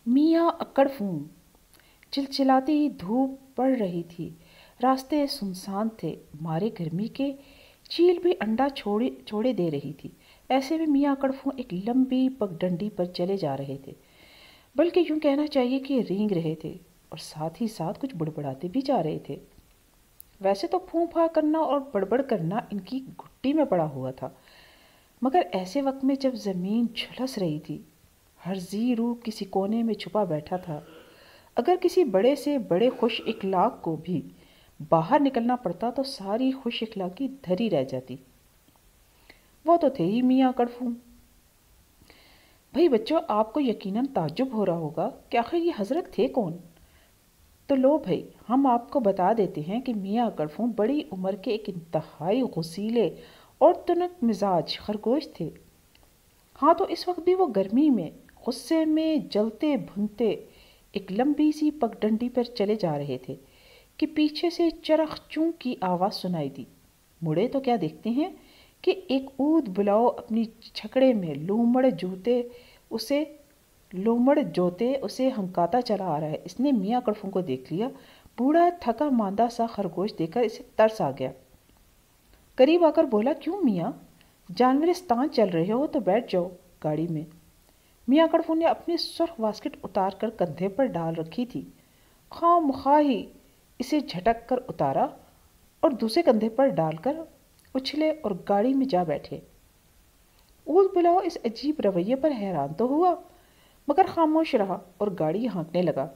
میاں اکڑ فون چلچلاتی دھوپ پڑ رہی تھی، راستے سنسان تھے، مارے گرمی کے چیل بھی انڈا چھوڑے دے رہی تھی۔ ایسے میں میاں اکڑ فون ایک لمبی پگڈنڈی پر چلے جا رہے تھے، بلکہ یوں کہنا چاہیے کہ رینگ رہے تھے، اور ساتھ ہی ساتھ کچھ بڑبڑاتے بھی جا رہے تھے۔ ویسے تو پھوں پھاں کرنا اور بڑبڑ کرنا ان کی گھٹی میں پڑا ہوا تھا، مگر ایسے وقت میں جب زمین جھلس رہی تھی، ہر ذی روح کسی کونے میں چھپا بیٹھا تھا، اگر کسی بڑے سے بڑے خوش اخلاق کو بھی باہر نکلنا پڑتا تو ساری خوش اخلاقی دھری رہ جاتی۔ وہ تو تھے ہی میاں کڑفوں۔ بھئی بچوں، آپ کو یقیناً تعجب ہو رہا ہوگا کہ آخر یہ حضرت تھے کون؟ تو لو بھئی، ہم آپ کو بتا دیتے ہیں کہ میاں کڑفوں بڑی عمر کے ایک انتہائی غصیلے اور تنک مزاج خرگوش تھے۔ ہاں، تو اس وقت بھی وہ گرمی میں غصے میں جلتے بھنتے ایک لمبی سی پگڈنڈی پر چلے جا رہے تھے کہ پیچھے سے چرخ چوں کی آواز سنائی دی۔ مڑے تو کیا دیکھتے ہیں کہ ایک اود بلاؤ اپنی چھکڑے میں لومڑ جوتے اسے ہنکاتا چلا آ رہا ہے۔ اس نے میاں کڑفوں کو دیکھ لیا۔ بوڑھا تھکا ماندہ سا خرگوش دیکھ کر اسے ترس آ گیا۔ قریب آ کر بولا، کیوں میاں، جانورستان چل رہے ہو تو بیٹھ جاؤ گاڑی میں۔ میاں کڑفوں نے اپنی سرخ واسکٹ اتار کر کندھے پر ڈال رکھی تھی، خواہ مخواہ ہی اسے جھٹک کر اتارا اور دوسرے کندھے پر ڈال کر اچھلے اور گاڑی میں جا بیٹھے۔ اود بلاؤ اس عجیب رویے پر حیران تو ہوا، مگر خاموش رہا اور گاڑی ہانکنے لگا۔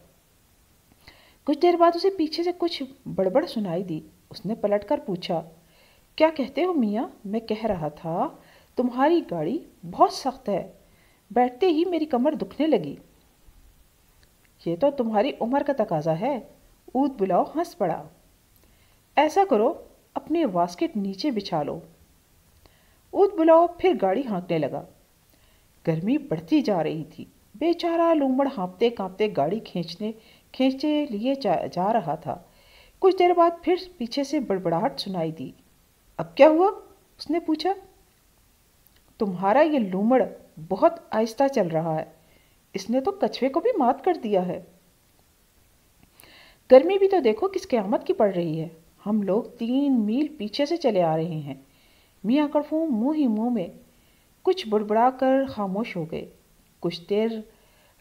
کچھ دیر بعد اسے پیچھے سے کچھ بڑبڑ سنائی دی۔ اس نے پلٹ کر پوچھا، کیا کہتے ہو میاں؟ میں کہہ رہا تھا تمہاری گاڑی بہت سخت ہے، بیٹھتے ہی میری کمر دکھنے لگی۔ یہ تو تمہاری عمر کا تقاضا ہے، اود بلاؤ ہنس پڑا۔ ایسا کرو، اپنی واسکٹ نیچے بچھا لو۔ اود بلاؤ پھر گاڑی ہانکنے لگا۔ گرمی بڑھتی جا رہی تھی۔ بیچارہ لومڑ ہانپتے کانپتے گاڑی کھینچے لیے جا رہا تھا۔ کچھ دیر بعد پھر پیچھے سے بڑبڑاہٹ سنائی دی۔ اب کیا ہوا؟ اس نے پوچھا۔ تمہارا یہ لومڑ بہت آہستہ چل رہا ہے، اس نے تو کچھوے کو بھی مات کر دیا ہے۔ گرمی بھی تو دیکھو کس قیامت کی پڑ رہی ہے، ہم لوگ 3 میل پیچھے سے چلے آ رہے ہیں۔ میاں کڑفوں منہ ہی منہ میں کچھ بڑبڑا کر خاموش ہو گئے۔ کچھ دیر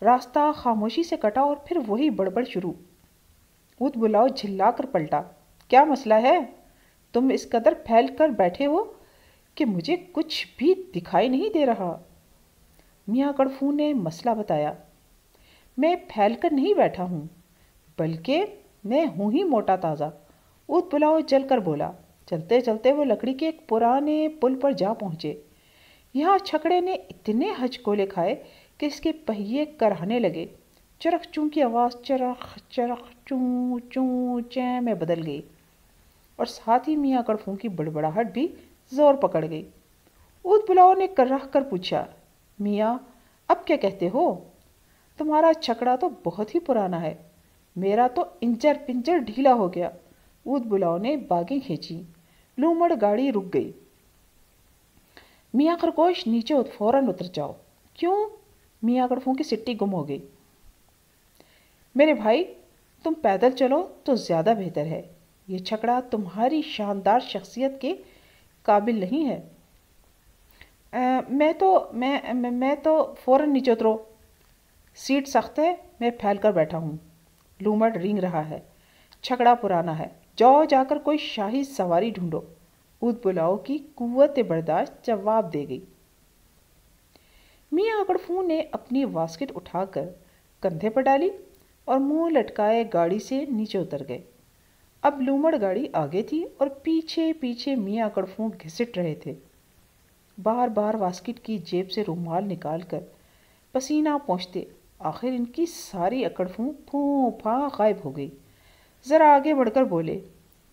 راستہ خاموشی سے کٹا اور پھر وہی بڑبڑ شروع۔ اود بلاؤ جھلا کر پلٹا، کیا مسئلہ ہے؟ تم اس قدر پھیل کر بیٹھے ہو کہ مجھے کچھ بھی دکھائی نہیں دے رہا۔ میاں کڑفوں نے مسئلہ بتایا، میں پھیل کر نہیں بیٹھا ہوں، بلکہ میں ہوں ہی موٹا تازہ۔ اود بلاؤ جل کر بولا۔ چلتے چلتے وہ لکڑی کے ایک پرانے پل پر جا پہنچے۔ یہاں چھکڑے نے اتنے ہچکولے کھائے کہ اس کے پہیے کراہنے لگے۔ چرخ چوں کی آواز چرخ چرخ چوں چوں چیں میں بدل گئی، اور ساتھ ہی میاں کڑفوں کی بڑبڑاہٹ بھی زور پکڑ گئی۔ اود بلاؤ نے کراہ کر پوچھا، میاں اب کیا کہتے ہو؟ تمہارا چھکڑا تو بہت ہی پرانا ہے، میرا تو انجر پنجر ڈھیلا ہو گیا۔ اود بلاؤ نے باگیں کھینچی۔ لومڑ گاڑی رک گئی۔ میاں خرگوش نیچے فوراً اتر جاؤ۔ کیوں؟ میاں کڑفوں کی سٹی گم ہو گئی۔ میرے بھائی، تم پیدل چلو تو زیادہ بہتر ہے، یہ چھکڑا تمہاری شاندار شخصیت کے قابل نہیں ہے۔ میں تو فوراً نیچے اترو، سیٹ سخت ہے، میں پھیل کر بیٹھا ہوں، لومڑ رینگ رہا ہے، چھکڑا پرانا ہے، جاؤ جا کر کوئی شاہی سواری ڈھونڈو۔ اود بلاؤ کی قوت برداشت جواب دے گئی۔ میاں کڑفوں نے اپنی واسکٹ اٹھا کر کندھے پر ڈالی اور منہ لٹکائے گاڑی سے نیچے اتر گئے۔ اب لومڑ گاڑی آگے تھی اور پیچھے پیچھے میاں کڑفوں گھسٹ رہے تھے۔ بار بار واسکٹ کی جیب سے رومال نکال کر پسینہ پوچھتے، آخر ان کی ساری اکڑفوں پھوں پھاں غائب ہو گئی۔ ذرا آگے بڑھ کر بولے،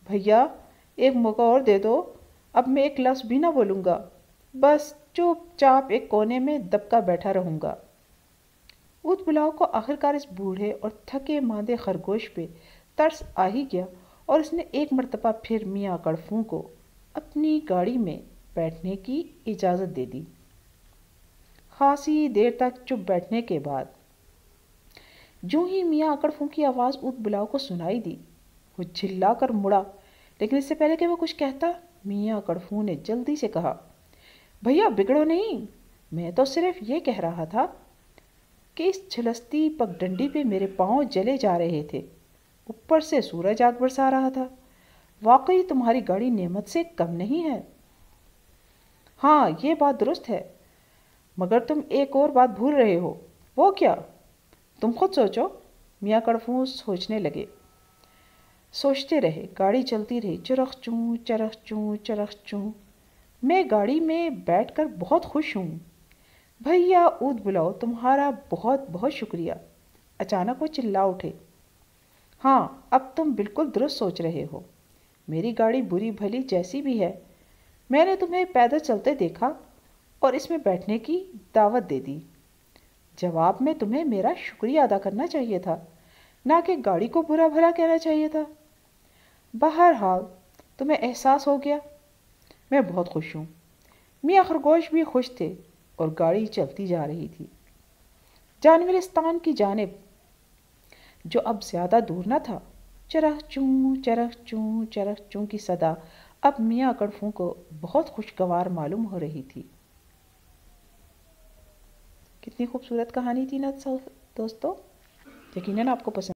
بھیا ایک موقع اور دے دو، اب میں ایک لفظ بھی نہ بولوں گا، بس چپ چاپ ایک کونے میں دبکا بیٹھا رہوں گا۔ اود بلاؤ کو آخرکار اس بوڑھے اور تھکے ماندے خرگوش پہ ترس آ ہی گیا، اور اس نے ایک مرتبہ پھر میاں کڑفوں کو اپنی گاڑی میں بیٹھنے کی اجازت دے دی۔ خاصی دیر تک چپ بیٹھنے کے بعد جو ہی میاں اکڑ کی آواز اود بلاؤ کو سنائی دی، وہ چلا کر مڑا، لیکن اس سے پہلے کہ وہ کچھ کہتا، میاں اکڑ نے جلدی سے کہا، بھیا بگڑو نہیں، میں تو صرف یہ کہہ رہا تھا کہ اس جھلستی پگڈنڈی پہ میرے پاؤں جلے جا رہے تھے، اوپر سے سورج آگ برسا رہا تھا۔ واقعی تمہاری گاڑی نعمت سے کم نہیں ہے۔ ہاں یہ بات درست ہے، مگر تم ایک اور بات بھول رہے ہو۔ وہ کیا؟ تم خود سوچو۔ میاں کڑفوں سوچنے لگے، سوچتے رہے، گاڑی چلتی رہی، چرخ چوں چرخ چوں چرخ چوں۔ میں گاڑی میں بیٹھ کر بہت خوش ہوں۔ بھیا اود بلاؤ تمہارا بہت بہت شکریہ۔ اچانک وہ چلا اٹھے، ہاں اب تم بالکل درست سوچ رہے ہو، میری گاڑی بری بھلی جیسی بھی ہے، میں نے تمہیں پیدل چلتے دیکھا اور اس میں بیٹھنے کی دعوت دے دی۔ جواب میں تمہیں میرا شکریہ ادا کرنا چاہیے تھا، نہ کہ گاڑی کو برا بھلا کہنا چاہیے تھا۔ بہرحال تمہیں احساس ہو گیا، میں بہت خوش ہوں۔ میاں خرگوش بھی خوش تھے اور گاڑی چلتی جا رہی تھی جانورستان کی جانب، جو اب زیادہ دور نہ تھا۔ چرخ چوں چرخ چوں چرخ چوں کی صدا اب میاں اکڑفوں کو بہت خوشگوار معلوم ہو رہی تھی۔ کتنی خوبصورت کہانی تھی نا دوستو، یقیناً آپ کو پسند